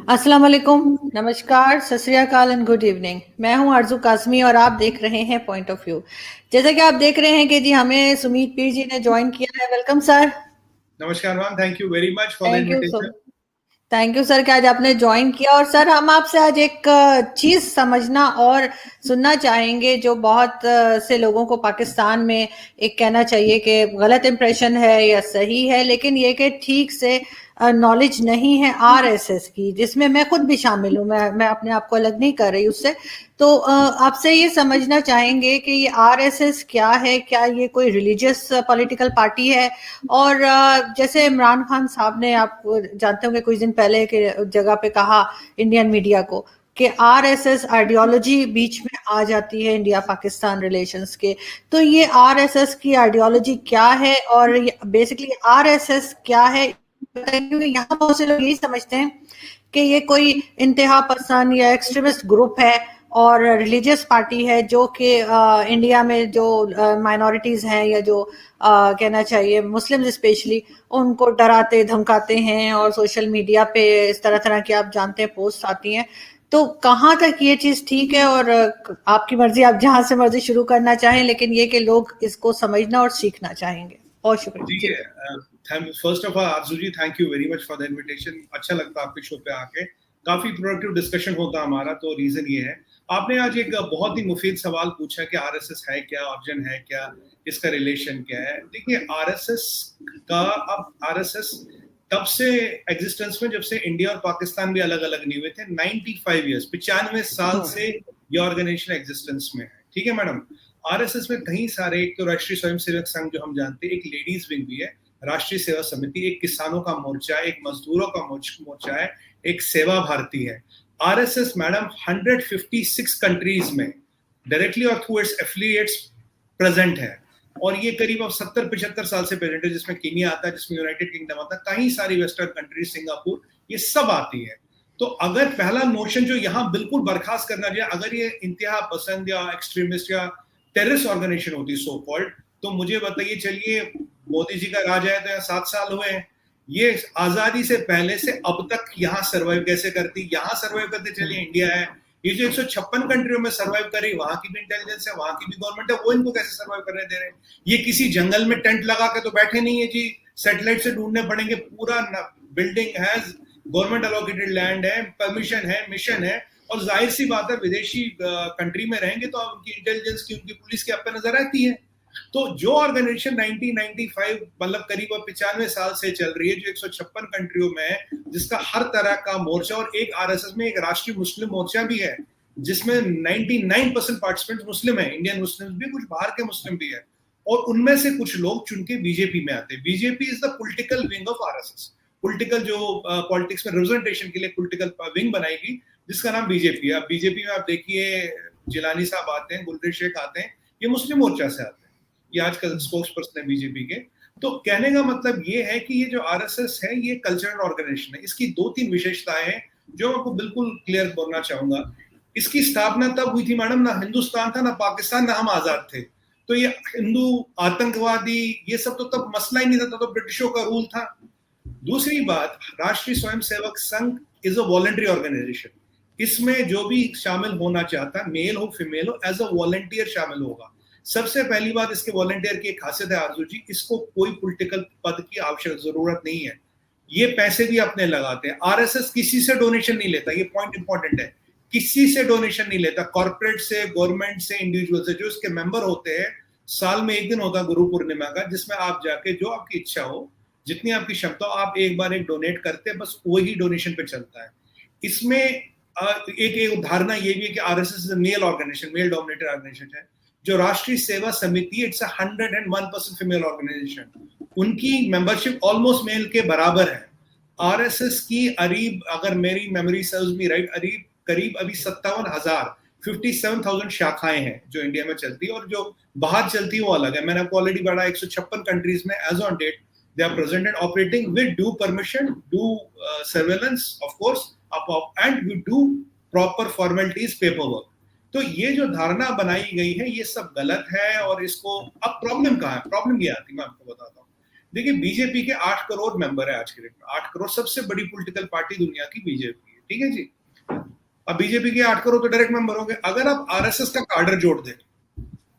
अस्सलाम वालेकुम, नमस्कार, सत श्री अकाल एंड गुड इवनिंग। मैं हूं आरजू कासमी और आप देख रहे हैं पॉइंट ऑफ व्यू। जैसा कि आप देख रहे हैं कि जी हमें सुमीत पीर जी ने ज्वाइन किया है। Welcome sir. नमस्कार ma'am, thank you very much for the thank you so invitation. Thank you sir कि आज आपने ज्वाइन किया। और सर हम आपसे आज एक चीज समझना और सुनना चाहेंगे जो बहुत से लोगों को पाकिस्तान में एक कहना चाहिए कि गलत इंप्रेशन है या सही है, लेकिन ये कि ठीक से नॉलेज नहीं है आरएसएस की, जिसमें मैं खुद भी शामिल हूँ। मैं अपने आप को अलग नहीं कर रही उससे। तो आपसे ये समझना चाहेंगे कि ये आरएसएस क्या है, क्या ये कोई रिलीजियस पॉलिटिकल पार्टी है? और जैसे इमरान खान साहब ने, आप जानते होंगे कुछ दिन पहले के जगह पे कहा इंडियन मीडिया को कि आरएसएस आइडियोलॉजी बीच में आ जाती है इंडिया पाकिस्तान रिलेशंस के। तो ये आरएसएस की आइडियोलॉजी क्या है और बेसिकली आरएसएस क्या है? क्योंकि यहाँ बहुत से लोग यही समझते हैं कि ये कोई इंतहा पसंद या एक्सट्रीमिस्ट ग्रुप है और रिलीजियस पार्टी है जो कि इंडिया में जो माइनॉरिटीज हैं या जो कहना चाहिए मुस्लिम्स स्पेशली, उनको डराते धमकाते हैं और सोशल मीडिया पे इस तरह तरह की आप जानते हैं पोस्ट आती हैं। तो कहाँ तक ये चीज ठीक है? और आपकी मर्जी, आप जहां से मर्जी शुरू करना चाहें, लेकिन ये कि लोग इसको समझना और सीखना चाहेंगे। बहुत शुक्रिया जी, जी। First of all Arzoo ji, thank you very much for the invitation. अच्छा लगता है आपके शो पे आके, काफी प्रोडक्टिव डिस्कशन होता है हमारा। तो रीजन ये है, आपने आज एक बहुत ही मुफीद सवाल पूछा कि आरएसएस है क्या, ऑरिजिन है क्या, इसका रिलेशन क्या है। देखिए, आरएसएस का, अब आरएसएस तब से एग्जिस्टेंस में जब से इंडिया और पाकिस्तान भी अलग अलग नहीं हुए थे। 95 ईयर्स, 95 साल से ये ऑर्गेनाइजेशन एग्जिस्टेंस में है। ठीक है मैडम। आरएसएस में कई सारे, एक तो राष्ट्रीय स्वयंसेवक संघ जो हम जानते हैं, एक लेडीज विंग भी है, राष्ट्रीय सेवा समिति, एक किसानों का मोर्चा, एक मजदूरों का मोर्चा है, एक सेवा भारती है। आरएसएस मैडम 156 कंट्रीज में डायरेक्टली और थ्रू इट्स एफिलिएट्स प्रेजेंट है। और ये करीब अब 70-75 साल से प्रेजेंट है, जिसमें केनिया आता है, जिसमें यूनाइटेड किंगडम आता है, कई सारी वेस्टर्न कंट्रीज, सिंगापुर, ये सब आती है। तो अगर पहला नोशन जो यहाँ बिल्कुल बर्खास्त करना चाहिए, अगर ये इंतहा पसंद या एक्सट्रीमिस्ट या टेररिस्ट ऑर्गेनाइजेशन होती सो कॉल्ड, तो मुझे बताइए, चलिए मोदी जी का राज है तो यहाँ 7 साल हुए हैं, ये आजादी से पहले से अब तक यहाँ सर्वाइव कैसे करती? यहाँ सर्वाइव करते चलिए इंडिया है, ये जो 156 कंट्रियों में सर्वाइव कर रही, वहां की भी इंटेलिजेंस है, वहां की भी गवर्नमेंट है, वो इनको कैसे सर्वाइव करने दे रहे हैं? ये किसी जंगल में टेंट लगा के तो बैठे नहीं है जी, सैटेलाइट से ढूंढने पड़ेंगे। पूरा बिल्डिंग है, गवर्नमेंट अलोकेटेड लैंड है, परमिशन है, मिशन है। और जाहिर सी बात है, विदेशी कंट्री में रहेंगे तो उनकी इंटेलिजेंस की, उनकी पुलिस की आप पे नजर आती है। तो जो ऑर्गेनाइजेशन 1995 मतलब करीब 95 साल से चल रही है, जो 156 कंट्रियों में है, जिसका हर तरह का मोर्चा, और एक आरएसएस में एक राष्ट्रीय मुस्लिम मोर्चा भी है, जिसमें 99% पार्टिसिपेंट मुस्लिम है, इंडियन मुस्लिम भी, कुछ बाहर के मुस्लिम भी है। और उनमें से कुछ लोग चुन के बीजेपी में आते हैं। BJP is the political wing of RSS. Political जो पॉलिटिक्स में रिप्रेजेंटेशन के लिए पॉलिटिकल विंग बनाएगी, जिसका नाम बीजेपी है। अब बीजेपी में आप देखिए, जिलानी साहब आते हैं, गुलरेज शेख आते हैं, ये मुस्लिम मोर्चा से आते हैं, ये आजकल स्पोक्स पर्सन है बीजेपी के। तो कहने का मतलब ये है कि ये जो आरएसएस है, ये कल्चरल ऑर्गेनाइजेशन है। इसकी 2-3 विशेषताएं हैं जो आपको बिल्कुल क्लियर करना चाहूंगा। इसकी स्थापना तब हुई थी मैडम, ना हिंदुस्तान था, ना पाकिस्तान, ना हम आजाद थे। तो ये हिंदू आतंकवादी ये सब तो तब मसला ही नहीं था, तो ब्रिटिशों का रूल था। दूसरी बात, राष्ट्रीय Swayamsevak Sangh is a voluntary organisation. इसमें जो भी शामिल होना चाहता है, मेल हो फीमेल हो, एज अ वॉलंटियर शामिल होगा। सबसे पहली बात, इसके वॉलंटियर की एक खासियत है आरजू जी, इसको कोई पॉलिटिकल पद की आवश्यक जरूरत नहीं है। ये पैसे भी अपने लगाते हैं। आरएसएस किसी से डोनेशन नहीं लेता, ये पॉइंट इंपॉर्टेंट है। किसी से डोनेशन नहीं लेता, कॉर्पोरेट से, गवर्नमेंट से, इंडिविजुअल से। जो इसके मेंबर होते हैं, साल में एक दिन होता है गुरु पूर्णिमा का, जिसमें आप जाके जो आपकी इच्छा हो, जितनी आपकी क्षमता हो, आप एक बार एक डोनेट करते हैं, बस वही डोनेशन पे चलता है। इसमें एक धारणा ये भी है कि RSS is male organisation, male dominated organisation है। जो Rashtriya Seva Samiti, it's 101% female organisation, उनकी मेंबरशिप ऑलमोस्ट मेल के बराबर है। आरएसएस की अरीब, अगर मेरी मेमोरी सर्व्स मी राइट, करीब अभी 57,000 शाखाएं हैं जो इंडिया में चलती है, और जो बाहर चलती है वो अलग है। मैंने आपको ऑलरेडी बढ़ा, 156 कंट्रीज में as on date they are present and operating with due permission, due surveillance of course, and with due proper formalities, paperwork. तो ये जो धारणा बनाई गई है, ये सब गलत है। और इसको, अब प्रॉब्लम कहाँ है? प्रॉब्लम ये आती है, मैं आपको बताता हूँ। देखिए, बीजेपी के 8 करोड़ मेंबर है आज के डेट में। 8 करोड़, सबसे बड़ी पॉलिटिकल पार्टी दुनिया की बीजेपी है। ठीक है जी। अब बीजेपी के 8 करोड़ तो डायरेक्ट मेंबर होंगे। अगर आप आरएसएस का कार्डर जोड़ दें,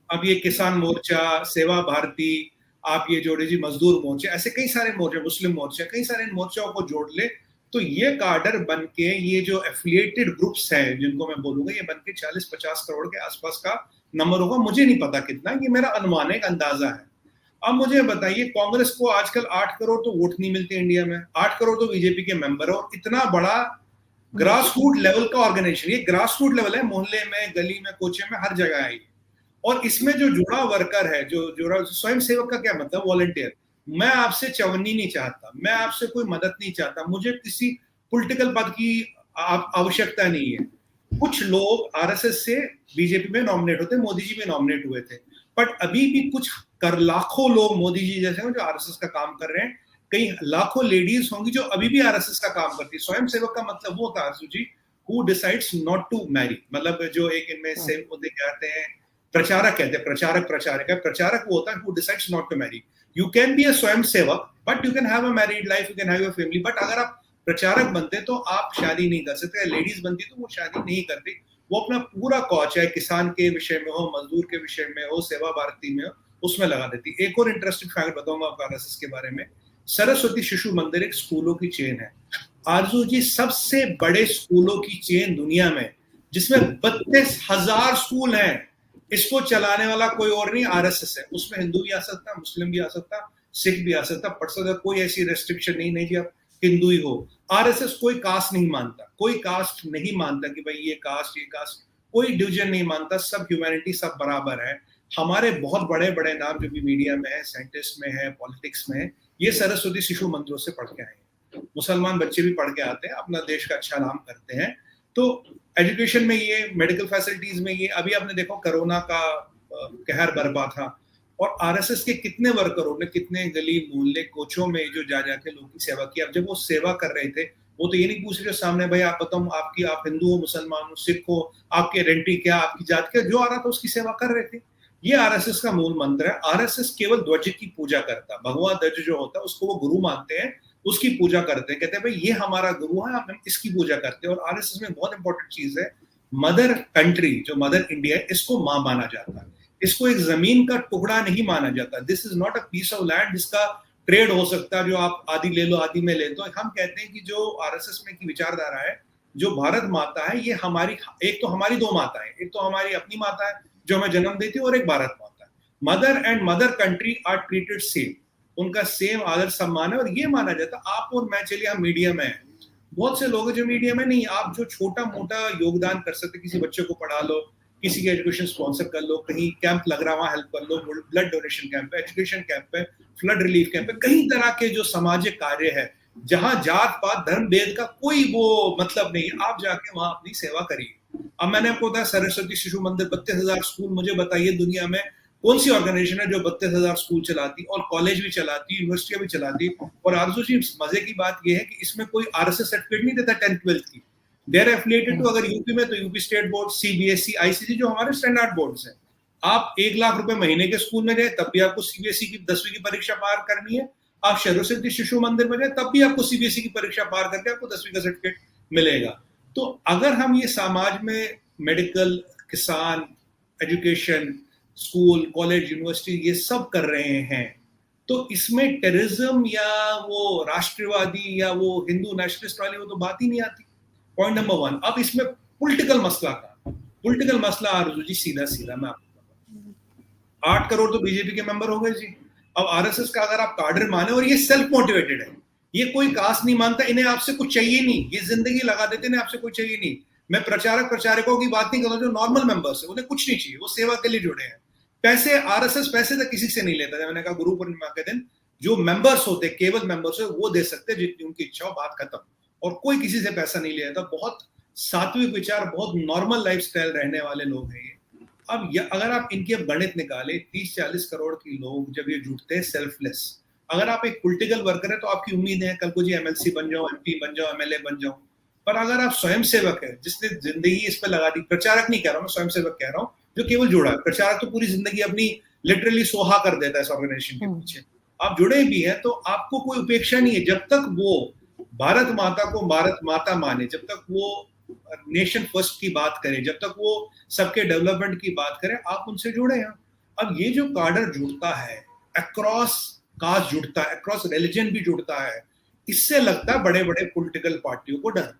अब ये किसान मोर्चा, सेवा भारती, आप ये जोड़े जी मजदूर मोर्चा, ऐसे कई सारे मोर्चे, मुस्लिम मोर्चा, कई सारे इन मोर्चाओं को जोड़ ले तो ये कार्डर बन के, ये जो एफिलिएटेड ग्रुप्स हैं जिनको मैं बोलूंगा, ये बन के 40-50 करोड़ के आसपास का नंबर होगा। मुझे नहीं पता कितना, ये मेरा अनुमान है, एक अंदाजा है। अब मुझे बताइए, कांग्रेस को आजकल 8 करोड़ तो वोट नहीं मिलते इंडिया में, 8 करोड़ तो बीजेपी के मेंबर है, और इतना बड़ा ग्रास रूट लेवल का ऑर्गेनाइजेशन, ये ग्रास रूट लेवल है, मोहल्ले में, गली में, कोचे में, हर जगह है। और इसमें जो जुड़ा वर्कर है, जो जुड़ा स्वयं सेवक का क्या मतलब, वॉलंटियर। मैं आपसे चवन्नी नहीं चाहता, मैं आपसे कोई मदद नहीं चाहता, मुझे किसी पॉलिटिकल पद की आवश्यकता नहीं है। कुछ लोग आरएसएस से बीजेपी में नॉमिनेट होते, मोदी जी में नॉमिनेट हुए थे, बट अभी भी कुछ लाखों लोग मोदी जी जैसे हैं जो आरएसएस का काम कर रहे हैं। कई लाखों लेडीज होंगी जो अभी भी आरएसएस का काम करती है। स्वयं सेवक का मतलब वो होता है Arzoo ji, who decides not to marry, मतलब जो एक इनमें से होते कहते हैं प्रचारक, कहते हैं प्रचारक, प्रचारक वो होता है who decides not to marry. You can be a swayamsevak but you can have a married life, you can have a family, but अगर आप प्रचारक बनते तो आप शादी नहीं कर सकते। लेडीज बनती तो वो शादी नहीं करती, वो अपना पूरा कॉच, चाहे किसान के विषय में हो, मजदूर के विषय में हो, सेवा भारती में हो, उसमें लगा देती। एक और इंटरेस्टिंग फैक्ट बताऊंगा आपको आरएसएस के बारे में। सरस्वती शिशु मंदिर एक स्कूलों की चेन है आरजू जी, सबसे बड़े स्कूलों की चेन दुनिया में, जिसमें 32,000 स्कूल हैं। इसको चलाने वाला कोई और नहीं, आरएसएस है। उसमें हिंदू भी आ सकता, मुस्लिम भी आ सकता, सिख भी आ सकता, पढ़ सकता, कोई ऐसी रेस्ट्रिक्शन नहीं जी आप हिंदू ही हो। आरएसएस कोई कास्ट नहीं मानता, कोई कास्ट नहीं मानता कि भाई ये कास्ट, कोई डिवीजन नहीं मानता, सब ह्यूमैनिटी, सब बराबर है। हमारे बहुत बड़े बड़े नाम जो भी मीडिया में है, साइंटिस्ट में है, पॉलिटिक्स में है, ये सरस्वती शिशु मंदिरों से पढ़ के आए। मुसलमान बच्चे भी पढ़ के आते हैं, अपना देश का अच्छा नाम करते हैं। तो एजुकेशन में ये, मेडिकल फैसिलिटीज में ये, अभी आपने देखो कोरोना का कहर बरपा था, और आरएसएस के कितने वर्करों ने कितने गली मोहल्ले कोचों में जो जा जाके लोगों की सेवा की। अब जब वो सेवा कर रहे थे, वो तो ये नहीं पूछ रहे सामने, भाई आप बताओ आपकी, आप हिंदू हो, मुसलमान हो, सिख हो, आपकी आइडेंटिटी क्या, आपकी जात क्या, जो आ रहा था उसकी सेवा कर रहे थे। ये आरएसएस का मूल मंत्र है। आरएसएस केवल ध्वज की पूजा करता, भगवा ध्वज जो होता है उसको वो गुरु मानते हैं, उसकी पूजा करते हैं, कहते हैं भाई ये हमारा गुरु है, हम इसकी पूजा करते हैं। और आरएसएस में बहुत इंपॉर्टेंट चीज है, मदर कंट्री जो मदर इंडिया है, इसको मां माना जाता है, इसको एक जमीन का टुकड़ा नहीं माना जाता। This is not a piece of land जिसका ट्रेड हो सकता है, जो आप आधी ले लो आधी में ले लो। हम कहते हैं कि जो आरएसएस में की विचारधारा है, जो भारत माता है, ये हमारी, एक तो हमारी दो माता है, एक तो हमारी अपनी माता है जो हमें जन्म देती है, और एक भारत माता है। Mother and mother country are treated same, उनका सेम आदर सम्मान है। और ये माना जाता है, आप और मैं, चलिए हम मीडिया में हैं, बहुत से लोग जो मीडिया में नहीं, आप जो छोटा मोटा योगदान कर सकते, किसी बच्चे को पढ़ा लो, किसी की एजुकेशन स्पॉन्सर कर लो, कहीं कैंप लग रहा वहां हेल्प कर लो, ब्लड डोनेशन कैंप है, एजुकेशन कैंप है, फ्लड रिलीफ कैंप है, कई तरह के जो सामाजिक कार्य है, जहां जात पात धर्म भेद का कोई वो मतलब नहीं है, आप जाके वहां अपनी सेवा करिए। अब मैंने आपको बताया सरस्वती शिशु मंदिर, 32,000 स्कूल, मुझे बताइए दुनिया में कौन सी ऑर्गेनाइजेशन है जो 32,000 स्कूल चलाती, और कॉलेज भी चलाती, यूनिवर्सिटियां भी चलाती। और आरजू जी, मजे की बात यह है कि इसमें कोई आरएसएस सर्टिफिकेट नहीं देता 10th-12th की, दे आर एफिलिएटेड टू, अगर यूपी में तो UP state board, CBSE, ICC, जो हमारे स्टैंडर्ड बोर्ड्स हैं। आप 1 लाख रुपए महीने के स्कूल में जाए तब भी आपको सीबीएसई की 10वीं की परीक्षा पार करनी है, आप सरस्वती शिशु मंदिर में जाए तब भी आपको सीबीएसई की परीक्षा पार करके आपको 10वीं का सर्टिफिकेट मिलेगा। तो अगर हम ये समाज में मेडिकल, किसान, एजुकेशन, स्कूल, कॉलेज, यूनिवर्सिटी ये सब कर रहे हैं, तो इसमें टेररिज्म या वो राष्ट्रवादी या वो हिंदू नेशनलिस्ट वाली वो तो बात ही नहीं आती। Point number 1। अब इसमें पॉलिटिकल मसला का, पॉलिटिकल मसला आरजू जी सीधा सीधा मैं आपको 8 करोड़ तो बीजेपी के मेंबर हो गए जी। अब आरएसएस का अगर आप कार्डर माने, और ये सेल्फ मोटिवेटेड है, ये कोई कास्ट नहीं मानता, इन्हें आपसे कुछ चाहिए नहीं, ये जिंदगी लगा देते, इन्हें आपसे कुछ चाहिए नहीं। मैं प्रचारक प्रचारकों की बात नहीं कर रहा, जो नॉर्मल मेंबर्स है उन्हें कुछ नहीं चाहिए, वो सेवा के लिए जुड़े हैं। पैसे आरएसएस पैसे तक किसी से नहीं लेता। मैंने कहा गुरु पूर्णिमा के दिन जो मेंबर्स होते, केवल मेंबर्स है, वो दे सकते जितनी उनकी इच्छा हो, बात खत्म। और कोई किसी से पैसा नहीं लिया था। बहुत सात्विक विचार, बहुत नॉर्मल लाइफस्टाइल रहने वाले लोग हैं ये। अब अगर आप इनकी अब गणित निकाले, 30-40 करोड़ के लोग जब ये जुटते हैं सेल्फलेस, अगर आप एक पॉलिटिकल वर्कर है तो आपकी उम्मीद है कल को जी एमएलसी बन जाओ, एमपी बन जाओ, एमएलए बन जाओ। पर अगर आप स्वयं सेवक है जिसने जिंदगी इस पर लगा दी, प्रचारक नहीं कह रहा हूं मैं, स्वयं सेवक कह रहा हूं जो केवल जुड़ा है। प्रचारक तो पूरी जिंदगी अपनी लिटरली सोहा कर देता है इस ऑर्गेनाइजेशन के पीछे। आप जुड़े भी हैं तो आपको कोई उपेक्षा नहीं है, जब तक वो भारत माता को भारत माता माने, जब तक वो नेशन फर्स्ट की बात करें, जब तक वो सबके डेवलपमेंट की बात करें, आप उनसे जुड़े हैं। अब ये जो कार्डर जुड़ता है, अक्रॉस कास्ट जुड़ता है, अक्रॉस रिलीजन भी जुड़ता है, इससे लगता है बड़े बड़े पॉलिटिकल पार्टियों को डर।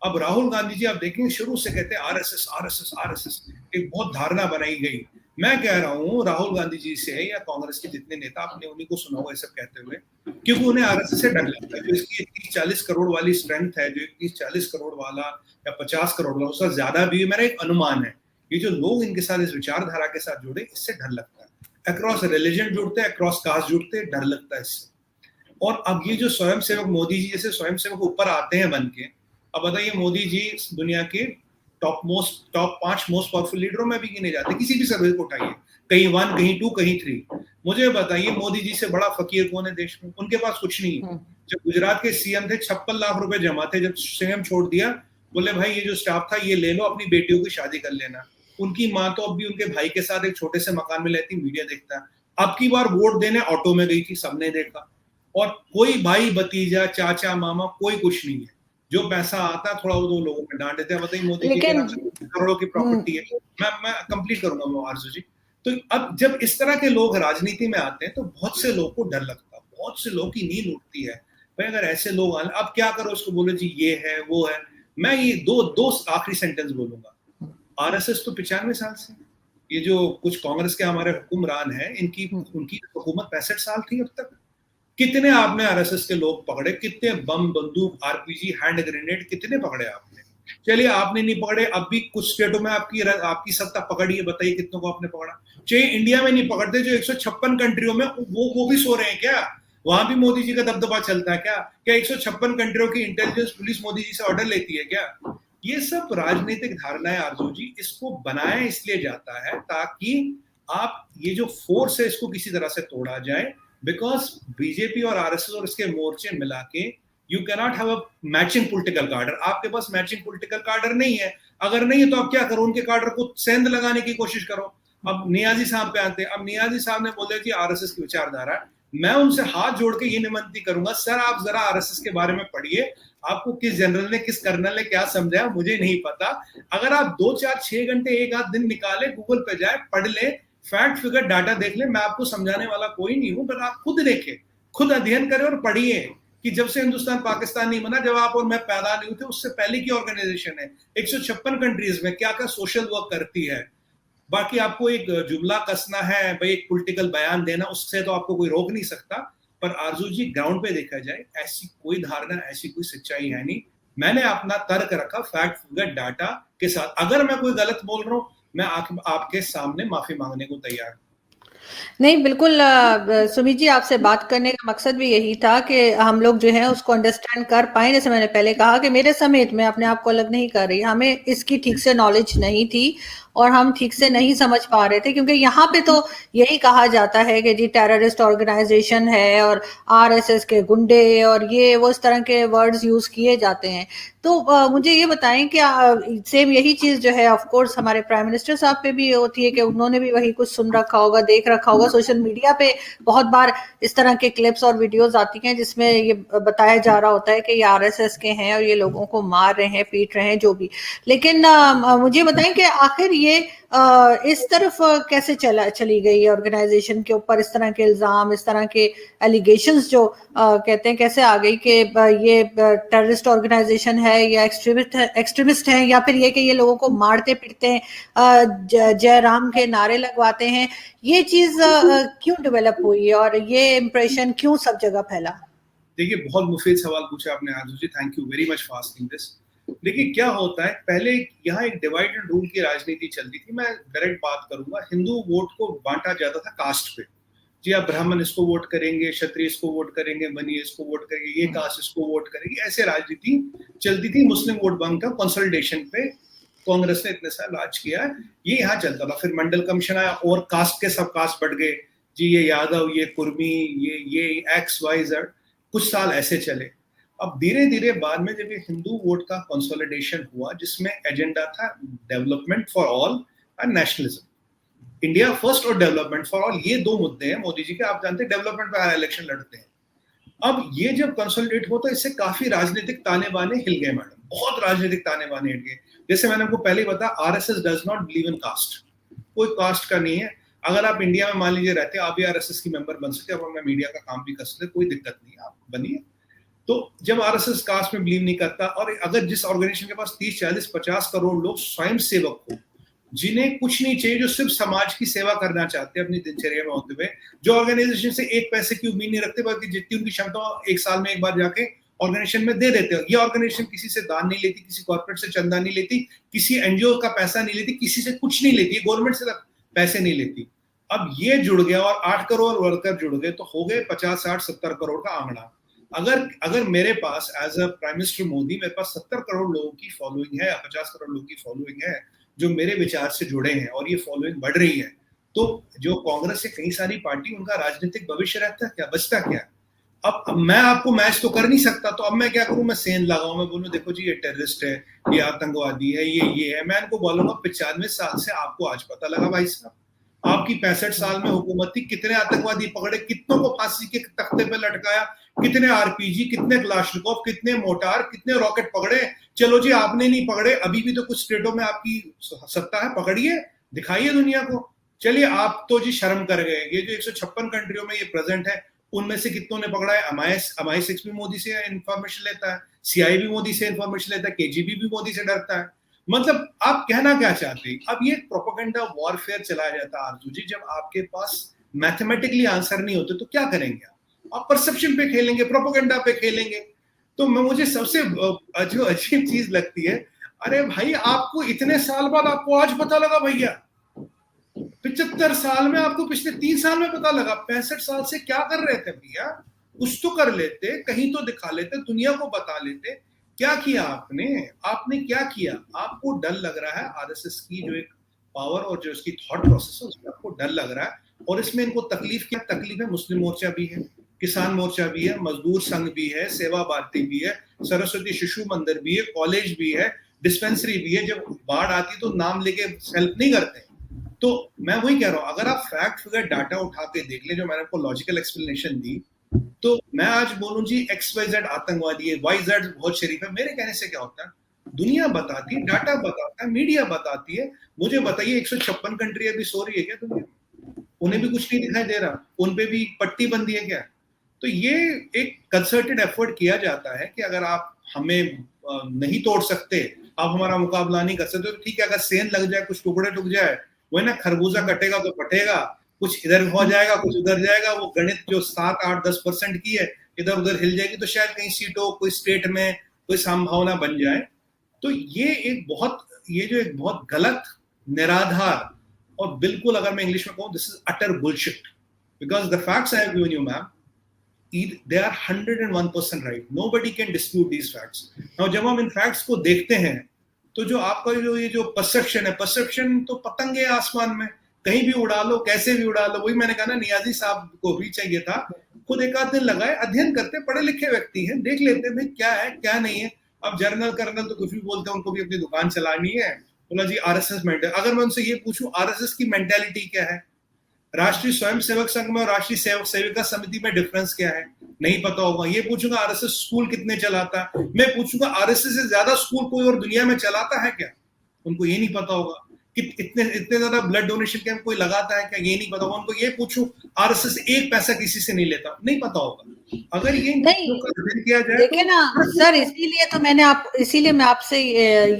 अब राहुल गांधी जी आप देखेंगे शुरू से कहते हैं आरएसएस आरएसएस आरएसएस, एक बहुत धारणा बनाई गई। मैं कह रहा हूँ राहुल गांधी जी से या कांग्रेस के जितने नेता, आपने उन्हीं को सुना होगा ये सब कहते हुए, क्योंकि उन्हें आरएसएस से डर लगता है। जो इसकी 30-40 करोड़ वाली स्ट्रेंथ है, जो 30-40 करोड़ वाला या 50 करोड़ वाला, उसका ज्यादा भी मेरा एक अनुमान है, ये जो लोग इनके साथ इस विचारधारा के साथ जुड़े, इससे डर लगता है। अक्रॉस रिलीजन जुड़ते हैं, अक्रॉस कास्ट जुड़ते हैं, डर लगता है इससे। और अब ये जो स्वयंसेवक मोदी जी जैसे स्वयंसेवक ऊपर आते हैं बन के, अब बताइए मोदी जी दुनिया के टॉप 5 मोस्ट पावरफुल लीडरों में भी गिने जाते हैं, किसी भी सर्वे को उठाइए, कहीं 1, कहीं 2, कहीं 3। मुझे बताइए मोदी जी से बड़ा फकीर कौन है देश में? उनके पास कुछ नहीं है। जब गुजरात के सीएम थे 56 लाख रुपए जमा थे, जब सीएम छोड़ दिया बोले भाई ये जो स्टाफ था ये ले लो, अपनी बेटियों की शादी कर लेना। उनकी माँ तो अब भी उनके भाई के साथ एक छोटे से मकान में रहती, मीडिया देखता है। अब की बार वोट देने ऑटो में गई थी, सबने देखा, और कोई भाई भतीजा चाचा मामा कोई कुछ नहीं है। जो पैसा आता है थोड़ा वो दो लोगों में डांट देते हैं, बताइए मोदी जी के नाम से करोड़ों की प्रॉपर्टी है। मैं कंप्लीट करूंगा वो आरजू जी। तो अब जब इस तरह के लोग राजनीति में आते हैं तो बहुत से लोग को डर लगता है, बहुत से लोग की नींद उठती है भाई अगर ऐसे लोग आए अब क्या करो, उसको बोलो जी ये है वो है। मैं ये दो आखिरी सेंटेंस बोलूंगा। आरएसएस तो 95 साल से, ये जो कुछ कांग्रेस के हमारे हुक्मरान हैं उनकी हुकूमत 65 साल थी अब तक। कितने आपने आरएसएस के लोग पकड़े, कितने बम बंदूक आरपीजी हैंड ग्रेनेड कितने पकड़े आपने? चलिए आपने नहीं पकड़े, अब भी कुछ स्टेटों में आपकी सत्ता पकड़ी है, बताइए कितनों को आपने पकड़ा? चाहिए इंडिया में नहीं पकड़ते, जो 156 कंट्रियों में वो भी सो रहे हैं क्या? वहां भी मोदी जी का दबदबा चलता है क्या? 156 कंट्रियों की इंटेलिजेंस पुलिस मोदी जी से ऑर्डर लेती है क्या? ये सब राजनीतिक धारणाएं आरजू जी, इसको बनाया इसलिए जाता है ताकि आप ये जो फोर्स है इसको किसी तरह से तोड़ा जाए। बिकॉज बीजेपी और आरएसएस और इसके मोर्चे मिला के you cannot have a matching political कार्डर। आपके पास मैचिंग पॉलिटिकल कार्डर नहीं है, अगर नहीं है तो आप क्या करो, उनके कार्डर को सेंध लगाने की कोशिश करो। अब नियाजी साहब पे आते हैं। अब नियाजी साहब ने बोले कि आरएसएस की विचारधारा, मैं उनसे हाथ जोड़ के ये निमंत्रण करूंगा, सर आप जरा आरएसएस के बारे में पढ़िए, आपको किस जनरल ने किस कर्नल ने क्या समझाया मुझे नहीं पता। अगर आप 2-4-6 घंटे एक आध दिन निकाले, गूगल पे जाए, पढ़ ले, फैक्ट फिगर डाटा देख ले, मैं आपको समझाने वाला कोई नहीं हूं, पर आप खुद देखें, खुद अध्ययन करें और पढ़िए कि जब से हिंदुस्तान पाकिस्तान नहीं बना, जब आप और मैं पैदा नहीं हुए थे उससे पहले की ऑर्गेनाइजेशन है। 156 कंट्रीज में क्या क्या सोशल वर्क करती है। बाकी आपको एक जुमला कसना है भाई, एक पॉलिटिकल बयान देना, उससे तो आपको कोई रोक नहीं सकता। पर आरजू जी ग्राउंड पे देखा जाए ऐसी कोई धारणा, ऐसी कोई सच्चाई है नहीं। मैंने अपना तर्क रखा फैक्ट फिगर डाटा के साथ। अगर मैं कोई गलत बोल रहा हूं, मैं आपके सामने माफी मांगने को तैयार हूं। नहीं बिल्कुल सुमित जी, आपसे बात करने का मकसद भी यही था कि हम लोग जो है उसको अंडरस्टैंड कर पाए। जैसे मैंने पहले कहा कि मेरे समेत, मैं अपने आप को अलग नहीं कर रही, हमें इसकी ठीक से नॉलेज नहीं थी और हम ठीक से नहीं समझ पा रहे थे, क्योंकि यहाँ पे तो यही कहा जाता है कि जी टेररिस्ट ऑर्गेनाइजेशन है और आरएसएस के गुंडे और ये वो इस तरह के वर्ड्स यूज किए जाते हैं। तो मुझे ये बताएं कि सेम यही चीज जो है ऑफ कोर्स हमारे प्राइम मिनिस्टर साहब पे भी होती है कि उन्होंने भी वही कुछ सुन रखा होगा, देख रखा होगा। सोशल मीडिया पे बहुत बार इस तरह के क्लिप्स और वीडियोस आती हैं जिसमें ये बताया जा रहा होता है कि ये आरएसएस के हैं और ये लोगों को मार रहे हैं, पीट रहे हैं, जो भी। लेकिन मुझे बताएं कि आखिर ये इस तरफ कैसे चली गई ऑर्गेनाइजेशन के ऊपर, इस तरह के इल्जाम, इस तरह के एलिगेशंस जो कहते हैं, कैसे आ गई कि ये टेररिस्ट ऑर्गेनाइजेशन है या एक्सट्रीमिस्ट है, या फिर ये कि ये लोगों को मारते पीटते हैं, जय राम के नारे लगवाते हैं। ये चीज क्यों डेवलप हुई और ये इम्प्रेशन क्यों सब जगह फैला? देखिए बहुत मुफीद सवाल पूछा आपने Arzoo ji, thank you very much for asking this. देखिए क्या होता है, पहले यहाँ एक डिवाइड एंड रूल की राजनीति चलती थी। मैं डायरेक्ट बात करूंगा, हिंदू वोट को बांटा जाता था कास्ट पे। जी आप ब्राह्मण इसको वोट करेंगे, क्षत्रिय इसको वोट करेंगे, बनिए इसको वोट करेंगे, ये कास्ट इसको वोट करेगी, ऐसे राजनीति चलती थी। मुस्लिम वोट बैंक का कंसोलिडेशन पे कांग्रेस ने इतने साल राज किया, ये यहाँ चलता था। फिर मंडल कमीशन आया और कास्ट के सब कास्ट बढ़ गए, जी ये यादव, ये कुर्मी, ये XYZ, कुछ साल ऐसे चले। अब धीरे धीरे बाद में जब ये हिंदू वोट का कंसोलिडेशन हुआ, जिसमें एजेंडा था डेवलपमेंट फॉर ऑल और नेशनलिज्म, इंडिया फर्स्ट और डेवलपमेंट फॉर ऑल, ये दो मुद्दे हैं मोदी जी के। आप जानते हैं डेवलपमेंट पर इलेक्शन लड़ते हैं, अब ये जब कंसोलिडेट हो तो इससे काफी राजनीतिक ताने बाने हिल गए मैडम, बहुत राजनीतिक ताने बाने हिल गए। जैसे मैंने आपको पहले ही बताया, RSS does not believe in caste, कोई कास्ट का नहीं है। अगर आप इंडिया में मान लीजिए रहते हैं, आप भी आरएसएस की मेंबर बन सकते हैं, अब मैं मीडिया का काम भी कर सकते, कोई दिक्कत नहीं है, आप बनिए। तो जब आरएसएस कास्ट में बिलीव नहीं करता, और अगर जिस ऑर्गेनाइजेशन के पास 30, 40, 50 करोड़ लोग स्वयं सेवक हो, जिन्हें कुछ नहीं चाहिए, जो सिर्फ समाज की सेवा करना चाहते हैं अपनी दिनचर्या में होते हुए, जो ऑर्गेनाइजेशन से एक पैसे की उम्मीद नहीं रखते, बल्कि जितनी उनकी क्षमता एक साल में एक बार जाके ऑर्गेनाइजेशन में दे देते हो। ये ऑर्गेनाइजेशन किसी से दान नहीं लेती, किसी कॉर्पोरेट से चंदा नहीं लेती, किसी एनजीओ का पैसा नहीं लेती, किसी से कुछ नहीं लेती, गवर्नमेंट से पैसे नहीं लेती। अब ये जुड़ गया और 8 करोड़ वर्कर जुड़ गए, तो हो गए 50, 60, 70 करोड़ का आंकड़ा। अगर मेरे पास as a prime minister Modi, मेरे पास 70 करोड़ लोगों की फॉलोइंग है, 50 करोड़ लोगों की फॉलोइंग है, जो मेरे विचार से जुड़े हैं, और ये फॉलोइंग बढ़ रही है, तो जो कांग्रेस से कई सारी पार्टी, उनका राजनीतिक भविष्य रहता क्या, बचता क्या? अब मैं आपको मैच तो कर नहीं सकता, तो अब मैं क्या करूं, मैं सेंध लगाऊं, मैं बोलूं देखो जी ये टेररिस्ट है, ये आतंकवादी है, ये है। मैं इनको बोलूंगा 95 साल से आपको आज पता लगा भाई साहब, आपकी 65 साल में हुकूमत थी, कितने आतंकवादी पकड़े, कितनों को फांसी के तख्ते पे लटकाया, कितने आरपीजी, कितने क्लाशनिकोव, कितने मोटार, कितने रॉकेट पकड़े। चलो जी आपने नहीं पकड़े, अभी भी तो कुछ स्टेटों में आपकी सत्ता है, पकड़िए, दिखाइए दुनिया को। चलिए आप तो जी शर्म कर गए, ये जो 156 कंट्रियों में ये प्रेजेंट है, उनमें से कितनों ने पकड़ा है? MI6 भी मोदी से इंफॉर्मेशन लेता है, सीआई भी मोदी से इंफॉर्मेशन लेता है, केजीबी भी मोदी से डरता है। मतलब आप कहना क्या चाहते हैं? अब ये प्रोपेगेंडा वॉरफेयर चलाया जाता है आरजू जी, जब आपके पास मैथमेटिकली आंसर नहीं होते तो क्या करेंगे आप परसेप्शन पे खेलेंगे, प्रोपेगेंडा पे खेलेंगे। तो मुझे सबसे जो अजीब चीज लगती है, अरे भाई आपको इतने साल बाद आपको आज पता लगा भैया, 75 साल में आपको पिछले 3 साल में पता लगा, 65 साल से क्या कर रहे थे भैया? कुछ तो कर लेते, कहीं तो दिखा लेते, दुनिया को बता लेते। क्या किया आपने क्या किया? आपको डर लग रहा है आरएसएस की जो एक पावर और जो इसकी थॉट प्रोसेस है, उसमें आपको डर लग रहा है। और इसमें इनको तकलीफ क्या तकलीफ है? मुस्लिम मोर्चा भी है, किसान मोर्चा भी है, मजदूर संघ भी है, सेवा भारती भी है, सरस्वती शिशु मंदिर भी है, कॉलेज भी है, डिस्पेंसरी भी है। जब बाढ़ आती तो नाम लेके हेल्प नहीं करते। तो मैं वही कह रहा हूं, अगर आप फैक्ट फिगर डाटा उठा के देख ले, जो मैंने आपको लॉजिकल एक्सप्लेनेशन दी, तो मैं आज बोलूं जी XYZ आतंकवादी है, YZ बहुत शरीफ है, मेरे कहने से क्या होता है? दुनिया बताती है, डाटा बताता है, मीडिया बताती है। मुझे बताइए 156 कंट्री अभी सो रही है क्या दुनिया? उन्हें भी कुछ नहीं दिखाई दे रहा, उन पे भी पट्टी बंदी है क्या? तो ये एक कंसर्टेड एफर्ट किया जाता है कि अगर आप हमें नहीं तोड़ सकते, आप हमारा मुकाबला नहीं कर सकते, तो ठीक है, अगर सेंध लग जाए, कुछ टुकड़े टूट जाए, वही ना, खरबूजा कटेगा तो फटेगा, कुछ इधर हो जाएगा, कुछ उधर जाएगा। वो गणित जो 7, 8, 10% की है, इधर उधर हिल जाएगी, तो शायद कहीं सीटों, कोई स्टेट में कोई संभावना बन जाए। तो ये जो एक बहुत गलत, निराधार, और बिल्कुल, अगर मैं इंग्लिश में कहूं, this is utter bullshit, because the facts I have given you ma'am, they are 101% right. Nobody can dispute these facts. Now जब हम इन फैक्ट्स को देखते हैं, तो जो आपका ये जो परसेप्शन है, परसेप्शन तो पतंग है आसमान में, कहीं भी उड़ा लो, कैसे भी उड़ा लो। वही मैंने कहा ना, नियाजी साहब को भी चाहिए था, खुद एक आध दिन लगाए, अध्ययन करते, पढ़े लिखे व्यक्ति हैं, देख लेते हैं भाई क्या है क्या नहीं है। अब जर्नल कर्नल तो कुछ भी बोलते हैं, उनको भी अपनी दुकान चलानी है, बोला जी आरएसएस मेंटल। अगर मैं उनसे ये पूछूं आरएसएस की मेंटेलिटी क्या है, राष्ट्रीय स्वयंसेवक संघ में और राष्ट्रीय सेवक सेविका समिति में डिफरेंस क्या है, नहीं पता होगा। ये पूछूंगा आरएसएस स्कूल कितने चलाता है, मैं पूछूंगा आरएसएस से ज्यादा स्कूल कोई और दुनिया में चलाता है क्या, उनको ये नहीं पता होगा। कि इतने ज्यादा ब्लड डोनेशन कैंप कोई लगाता है क्या, ये नहीं पता होगा। उनको ये पूछूं आरएसएस एक पैसा किसी से नहीं लेता, नहीं पता होगा। अगर ये नहीं किया जाए देखिए तो, ना सर, इसीलिए मैं आपसे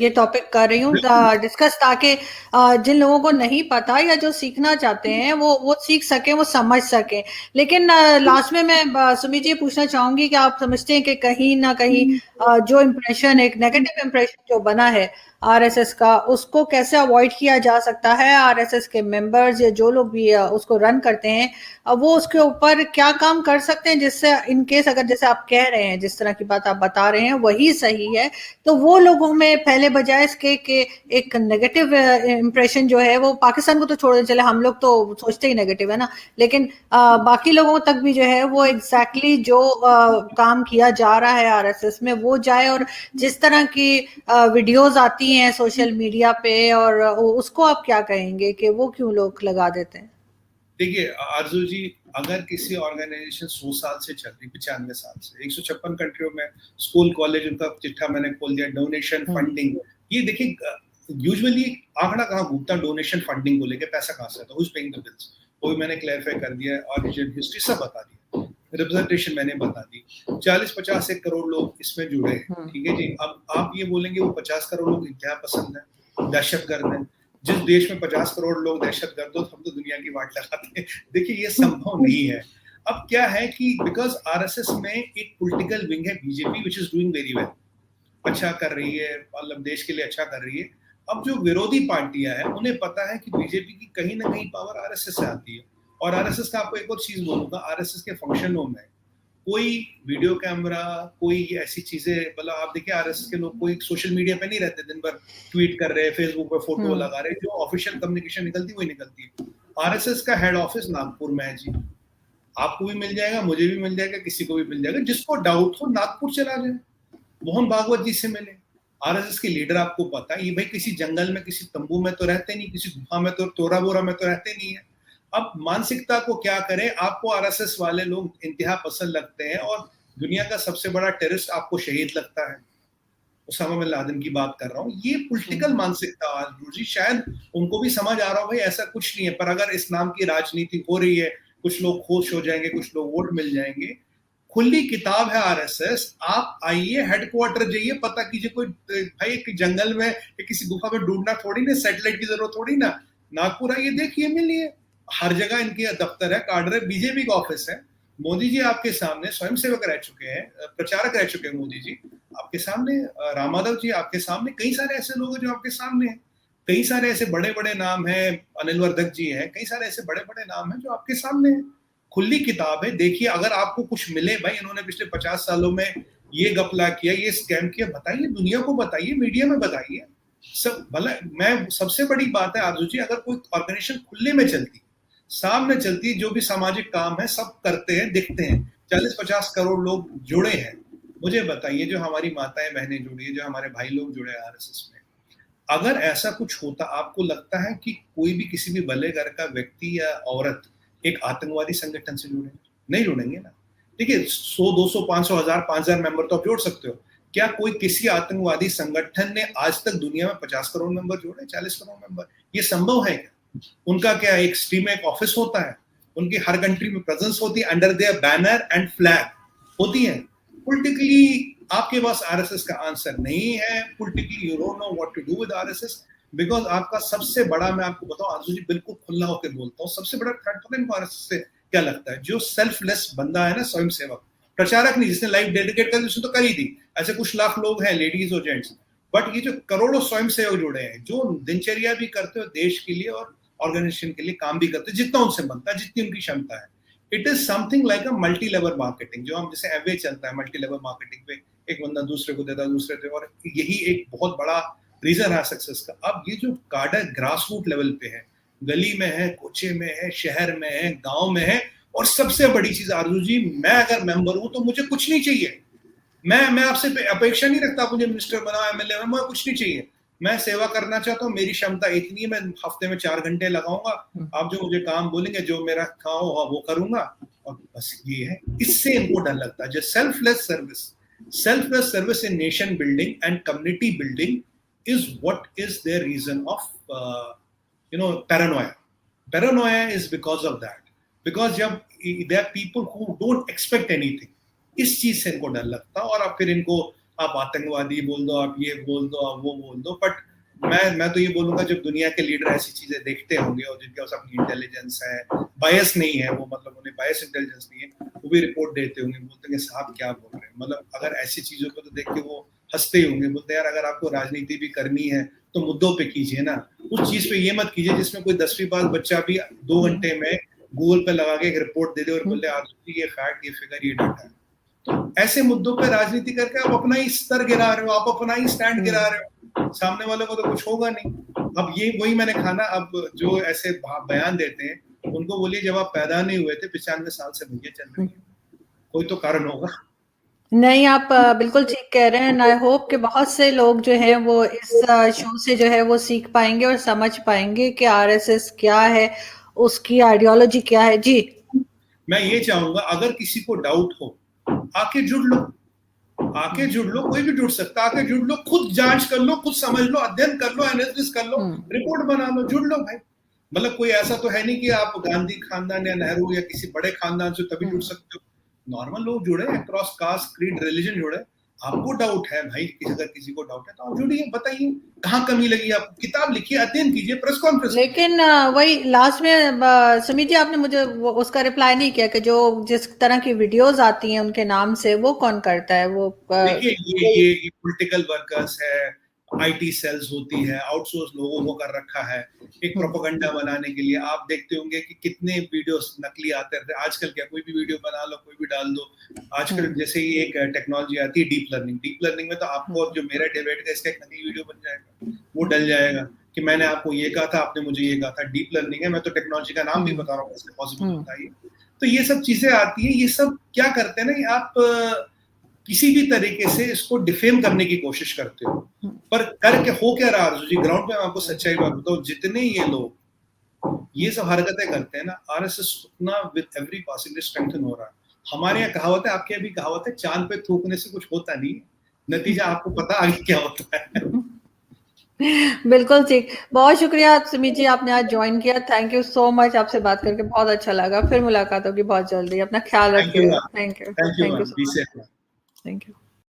ये टॉपिक कर रही हूँ डिस्कस, ताकि जिन लोगों को नहीं पता या जो सीखना चाहते हैं वो सीख सके, वो समझ सके। लेकिन लास्ट में मैं सुमित जी पूछना चाहूंगी कि आप समझते हैं कि कहीं ना कहीं जो इम्प्रेशन, एक नेगेटिव इम्प्रेशन जो बना है आरएसएस का, उसको कैसे अवॉइड किया जा सकता है? आरएसएस के मेंबर्स या जो लोग भी उसको रन करते हैं, वो उसके ऊपर क्या काम कर सकते हैं, जिससे इन केस अगर जैसे आप कह रहे हैं, जिस तरह की बात आप बता रहे हैं वही सही है, तो वो लोगों में पहले बजाय इसके कि एक नेगेटिव इम्प्रेशन जो है, वो पाकिस्तान को तो छोड़ चले, हम लोग तो सोचते ही नेगेटिव है ना, लेकिन बाकी लोगों तक भी जो है वो एग्जैक्टली जो काम किया जा रहा है आरएसएस में वो जाए, और जिस तरह की वीडियोस आती हैं सोशल मीडिया पे, और उसको आप क्या कहेंगे कि वो क्यों लोग लगा देते हैं? देखिए आरजू जी, अगर किसी ऑर्गेनाइजेशन 100 साल से चल रही, 95 साल से 156 कंट्रियों में स्कूल कॉलेज उनका चिट्ठा मैंने खोल दिया, डोनेशन फंडिंग, ये देखिए यूजुअली आंकड़ा कहाँ घूमता, डोनेशन फंडिंग को लेके पैसा कहाँ से आता, हुज पेइंग द बिल्स, वो भी मैंने क्लैरिफाई कर दिया, ऑरिजिन हिस्ट्री सब बता दिया, रिप्रेजेंटेशन मैंने बता दी, 40-50 एक करोड़ लोग इसमें जुड़े हैं, ठीक है जी। अब आप ये बोलेंगे वो 50 करोड़ लोग क्या पसंद है, दहशतगर्द है, जिस देश में 50 करोड़ लोग दहशतगर्द हो, हम तो दुनिया की वाट लगाते हैं। देखिए ये संभव नहीं है। अब क्या है कि बिकॉज आरएसएस में एक पॉलिटिकल विंग है BJP which is doing very well, अच्छा कर रही है, मतलब देश के लिए अच्छा कर रही है। अब जो विरोधी पार्टियां हैं उन्हें पता है कि बीजेपी की कहीं ना कहीं पावर आरएसएस से आती है, और आरएसएस का आपको एक और चीज बोलूंगा, आरएसएस के फंक्शनों में कोई वीडियो कैमरा, कोई ऐसी चीजें, मतलब आप देखिए आरएसएस के लोग कोई सोशल मीडिया पे नहीं रहते, दिन भर ट्वीट कर रहे हैं, फेसबुक पे फोटो लगा रहे हैं, जो ऑफिशियल कम्युनिकेशन निकलती वही निकलती है। आरएसएस का हेड ऑफिस नागपुर में है जी, आपको भी मिल जाएगा, मुझे भी मिल जाएगा, किसी को भी मिल जाएगा, जिसको डाउट हो नागपुर चला जाए, मोहन भागवत जी से मिले। आरएसएस के लीडर आपको पता है, ये भाई किसी जंगल में किसी तंबू में तो रहते नहीं, किसी गुफा में तो तोरा बोरा में तो रहते नहीं है। अब मानसिकता को क्या करें, आपको आरएसएस वाले लोग इंतहा पसंद लगते हैं, और दुनिया का सबसे बड़ा टेररिस्ट आपको शहीद लगता है, उसामा बिन लादेन की बात कर रहा हूँ। ये पॉलिटिकल मानसिकता आरजू जी, शायद उनको भी समझ आ रहा हो भाई ऐसा कुछ नहीं है, पर अगर इस नाम की राजनीति हो रही है, कुछ लोग खुश हो जाएंगे, कुछ लोग वोट मिल जाएंगे, खुली किताब है आरएसएस। आप आइए, हेडक्वार्टर जाइए, पता कीजिए, कोई भाई एक जंगल में किसी गुफा में ढूंढना थोड़ी ना, सैटेलाइट की जरूरत थोड़ी ना, नागपुर आइए, देखिए, मिलिए, हर जगह इनके दफ्तर है, काडर है, बीजेपी का ऑफिस है। मोदी जी आपके सामने स्वयं सेवक रह चुके हैं, प्रचारक रह चुके हैं मोदी जी आपके सामने, राम माधव जी आपके सामने, कई सारे ऐसे लोग हैं जो आपके सामने हैं, कई सारे ऐसे बड़े बड़े नाम हैं, अनिल वर्धक जी हैं, कई सारे ऐसे बड़े बड़े नाम हैं जो आपके सामने हैं। खुली किताब है, देखिए, अगर आपको कुछ मिले, भाई इन्होंने पिछले 50 सालों में ये गपला किया, ये स्कैम किया, बताइए, दुनिया को बताइए, मीडिया में बताइए सब। भला मैं, सबसे बड़ी बात है आरजू जी, अगर कोई ऑर्गेनाइजेशन खुले में चलती, सामने चलती, जो भी सामाजिक काम है सब करते हैं, दिखते हैं, 40-50 करोड़ लोग जुड़े हैं, मुझे बताइए, जो हमारी माताएं बहनें जुड़ी है, जो हमारे भाई लोग जुड़े हैं आरएसएस में, अगर ऐसा कुछ होता, आपको लगता है कि कोई भी किसी भी भले घर का व्यक्ति या औरत एक आतंकवादी संगठन से जुड़ेंगे? नहीं जुड़ेंगे ना। देखिए 100, 200, 500, 1000, 5000 मेंबर तो आप जोड़ सकते हो, क्या कोई किसी आतंकवादी संगठन ने आज तक दुनिया में 50 करोड़ मेंबर जोड़े, 40 करोड़ मेंबर? ये संभव है क्या? उनका क्या एक स्ट्रीम, एक ऑफिस होता है, उनकी हर कंट्री में प्रेजेंस होती है, under their banner and flag होती है। पॉलिटिकली आपके पास आरएसएस का आंसर नहीं है, politically you don't know what to do with RSS, because आपका सबसे बड़ा, मैं आपको बताऊं आरजू जी, बिल्कुल खुला होकर बोलता हूँ, सबसे बड़ा थ्रेट पता है आरएसएस से क्या लगता है? जो सेल्फलेस बंदा है ना, स्वयं सेवक, प्रचारक नहीं, जिसने लाइफ डेडिकेट कर दी, उसने तो कर ही दी, ऐसे कुछ लाख लोग हैं, लेडीज और जेंट्स, बट ये जो करोड़ों स्वयं सेवक जुड़े हैं, जो दिनचर्या भी करते हो देश के लिए और ऑर्गेनाइजेशन के लिए, काम भी करते हैं जितना उनसे बनता है, जितनी उनकी क्षमता है। It is something like a multi level marketing, जो हम जैसे एमवे चलता है मल्टी लेवल मार्केटिंग पे, एक बंदा दूसरे को देता है, दूसरे को, और यही एक बहुत बड़ा रीजन है सक्सेस का। अब ये जो कार्ड है ग्रास रूट लेवल पे है, गली में है, कोचे में है, शहर में है, गांव में है, और सबसे बड़ी चीज आरजू जी, मैं अगर मेंबर हूं तो मुझे कुछ नहीं चाहिए, मैं आपसे अपेक्षा नहीं रखता, मुझे मिनिस्टर बनाओ, एमएलए बनाओ, मुझे कुछ नहीं चाहिए, मैं सेवा करना चाहता हूँ, मेरी क्षमता इतनी है, मैं हफ्ते में 4 घंटे लगाऊंगा, आप जो मुझे काम बोलेंगे, जो मेरा काम होगा वो करूंगा, और बस ये है। इससे इनको डर लगता है। जो selfless service in nation building and community building is what is their reason of paranoia is because of that, because जब there are people who don't expect anything, इस चीज से इनको डर लगता, और अब फिर इनको आप आतंकवादी बोल दो, आप ये बोल दो, आप वो बोल दो, बट मैं तो ये बोलूंगा, जब दुनिया के लीडर ऐसी चीजें देखते होंगे और जिनके पास अपनी इंटेलिजेंस है, बायस नहीं है वो, मतलब उन्हें बायस इंटेलिजेंस नहीं है, वो भी रिपोर्ट देते होंगे, बोलते हैं साहब क्या बोल रहे हैं, मतलब अगर ऐसी चीजों को तो देख के वो हंसते ही होंगे, बोलते यार अगर आपको राजनीति भी करनी है तो मुद्दों पे कीजिए ना, उस चीज पे ये मत कीजिए जिसमें कोई 10वीं पास बच्चा भी 2 घंटे में गूगल पे लगा के एक रिपोर्ट दे दे और बोले आप ये फैक्ट, ये फिगर, ये डाटा है। तो ऐसे मुद्दों पे राजनीति करके आप अपना ही स्तर गिरा रहे हो, आप अपना ही स्टैंड गिरा रहे हो, सामने वालों को तो कुछ होगा नहीं। अब ये वही मैंने खाना, अब जो ऐसे बयान देते हैं उनको बोलिए जब आप पैदा नहीं हुए थे 95 साल से भैया चल रही है, कोई तो कारण होगा। नहीं, आप बिल्कुल ठीक कह रहे हैं। आई होप कि बहुत से लोग जो है वो इस शो से जो है वो सीख पाएंगे और समझ पाएंगे कि आरएसएस क्या है उसकी आइडियोलॉजी क्या है। जी, मैं ये चाहूंगा अगर किसी को डाउट हो आके जुड़ लो, आके जुड़ लो, कोई भी जुड़ सकता है, आके जुड़ लो, खुद जांच कर लो, खुद समझ लो, अध्ययन कर लो, एनालिसिस कर लो, रिपोर्ट बना लो, जुड़ लो भाई। मतलब कोई ऐसा तो है नहीं कि आप गांधी खानदान या नेहरू या किसी बड़े खानदान से तभी जुड़ सकते हो। नॉर्मल लोग जुड़े, अक्रॉस कास्ट क्रीड रिलीजन जुड़े। आपको डाउट है भाई, अगर किसी को डाउट है तो आप जुड़िए, बताइए कहाँ कमी लगी आपको, किताब लिखिए, अध्ययन कीजिए, प्रेस कॉन्फ्रेंस। लेकिन वही लास्ट में सुमित जी आपने मुझे उसका रिप्लाई नहीं किया कि जो जिस तरह की वीडियोस आती हैं उनके नाम से वो कौन करता है वो। देखिए ये पॉलिटिकल वर्कर्स है, आईटी सेल्स होती है, आउटसोर्स लोगों को कर रखा है एक प्रोपेगेंडा बनाने के लिए। आप देखते होंगे कि कितने वीडियोस नकली आते रहते हैं। आजकल क्या कोई भी वीडियो बना लो, कोई भी डाल दो। आजकल जैसे ही एक टेक्नोलॉजी आती है डीप लर्निंग में तो आपको जो मेरा डिबेट का इसका एक नकली वीडियो बन जाएगा, वो डल जाएगा कि मैंने आपको ये कहा था, आपने मुझे ये कहा था। डीप लर्निंग है, मैं तो टेक्नोलॉजी का नाम भी बता रहा हूँ, कैसे पॉसिबल होता है। तो ये सब चीजें आती है। ये सब क्या करते हैं ना, आप किसी भी तरीके से इसको डिफेम करने की कोशिश करते हो, पर करके हो क्या रहा आरजू जी, ग्राउंड पे मैं आपको सच्चाई बात बताऊं, जितने ये लोग ये सब हरकतें करते हैं ना, आरएसएस उतना with every passing day strengthen हो रहा है। हमारे यहाँ कहावत है, आपके यहाँ भी कहावत है, चांद पे थूकने से कुछ होता नहीं, नतीजा आपको पता आगे क्या होता है। बिल्कुल ठीक। बहुत शुक्रिया सुमित जी, आपने आज ज्वाइन किया। थैंक यू सो मच, आपसे बात करके बहुत अच्छा लगा। फिर मुलाकात होगी बहुत जल्दी। अपना ख्याल रखिएगा। Thank you, thank you thank you ma'am, so be much. Safe. Thank you.